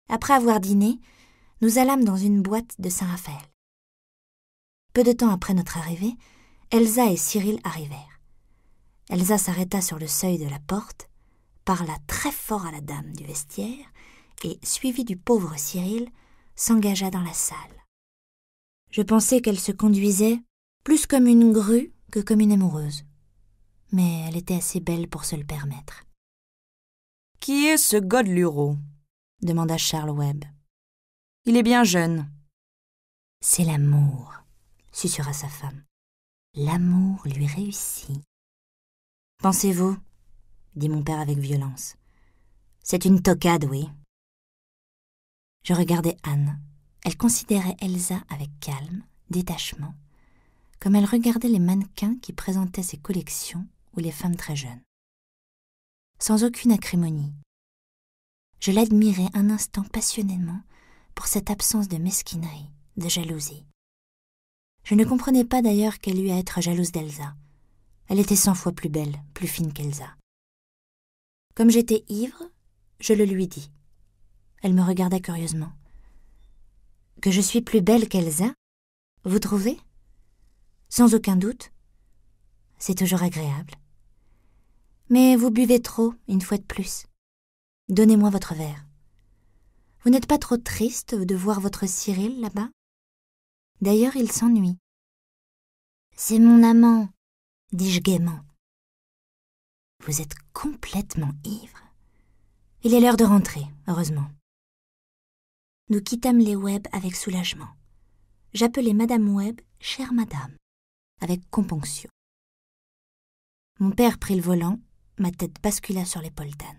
Après avoir dîné, nous allâmes dans une boîte de Saint-Raphaël. Peu de temps après notre arrivée, Elsa et Cyril arrivèrent. Elsa s'arrêta sur le seuil de la porte, parla très fort à la dame du vestiaire et, suivie du pauvre Cyril, s'engagea dans la salle. Je pensais qu'elle se conduisait plus comme une grue que comme une amoureuse, mais elle était assez belle pour se le permettre. « Qui est ce Godelureau ?» demanda Charles Webb. « Il est bien jeune. »« C'est l'amour, » susurra sa femme. « L'amour lui réussit. »« Pensez-vous » dit mon père avec violence. « C'est une toquade, oui. » Je regardais Anne. Elle considérait Elsa avec calme, détachement, comme elle regardait les mannequins qui présentaient ses collections ou les femmes très jeunes. Sans aucune acrimonie. Je l'admirais un instant passionnément pour cette absence de mesquinerie, de jalousie. Je ne comprenais pas d'ailleurs qu'elle eût à être jalouse d'Elsa. Elle était 100 fois plus belle, plus fine qu'Elsa. Comme j'étais ivre, je le lui dis. Elle me regardait curieusement. « Que je suis plus belle qu'Elsa, vous trouvez ? Sans aucun doute. C'est toujours agréable. Mais vous buvez trop, une fois de plus. Donnez-moi votre verre. Vous n'êtes pas trop triste de voir votre Cyril là-bas ? D'ailleurs, il s'ennuie. »« C'est mon amant, dis-je gaiement. »« Vous êtes complètement ivre. Il est l'heure de rentrer, heureusement. » Nous quittâmes les Webb avec soulagement. J'appelai Madame Webb « chère Madame », avec componction. Mon père prit le volant, ma tête bascula sur l'épaule d'Anne.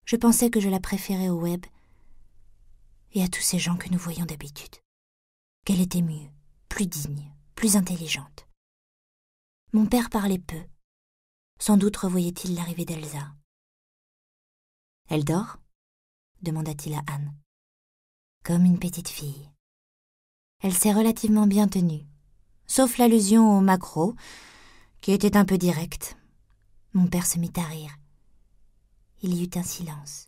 Je pensais que je la préférais aux Webb et à tous ces gens que nous voyions d'habitude. Qu'elle était mieux, plus digne, plus intelligente. Mon père parlait peu. Sans doute revoyait-il l'arrivée d'Elsa. « Elle dort ?» demanda-t-il à Anne. « Comme une petite fille. Elle s'est relativement bien tenue, sauf l'allusion au maquereau, qui était un peu directe. » Mon père se mit à rire. Il y eut un silence.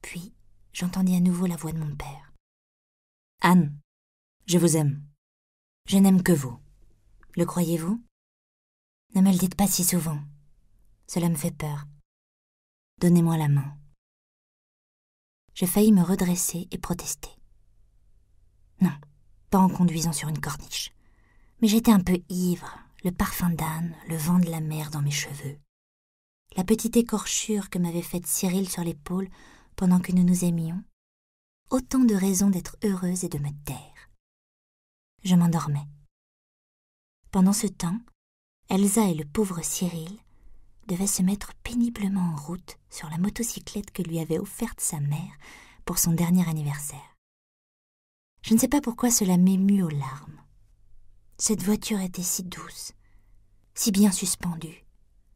Puis, j'entendis à nouveau la voix de mon père. « Anne, je vous aime. Je n'aime que vous. Le croyez-vous ? Ne me le dites pas si souvent. Cela me fait peur. Donnez-moi la main. » Je faillis me redresser et protester. Non, pas en conduisant sur une corniche. Mais j'étais un peu ivre, le parfum d'Anne, le vent de la mer dans mes cheveux. La petite écorchure que m'avait faite Cyril sur l'épaule pendant que nous nous aimions. Autant de raisons d'être heureuse et de me taire. Je m'endormais. Pendant ce temps, Elsa et le pauvre Cyril devaient se mettre péniblement en route sur la motocyclette que lui avait offerte sa mère pour son dernier anniversaire. Je ne sais pas pourquoi cela m'émut aux larmes. Cette voiture était si douce, si bien suspendue,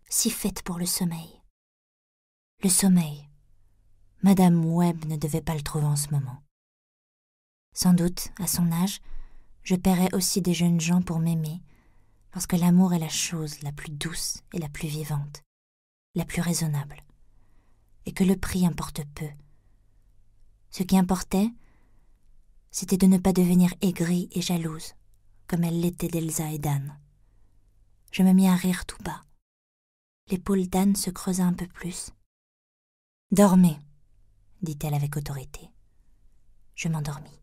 si faite pour le sommeil. Le sommeil, Madame Webb ne devait pas le trouver en ce moment. Sans doute, à son âge, je paierais aussi des jeunes gens pour m'aimer, parce que l'amour est la chose la plus douce et la plus vivante, la plus raisonnable, et que le prix importe peu. Ce qui importait, c'était de ne pas devenir aigrie et jalouse, comme elle l'était d'Elsa et d'Anne. Je me mis à rire tout bas. L'épaule d'Anne se creusa un peu plus. « Dormez », dit-elle avec autorité. Je m'endormis.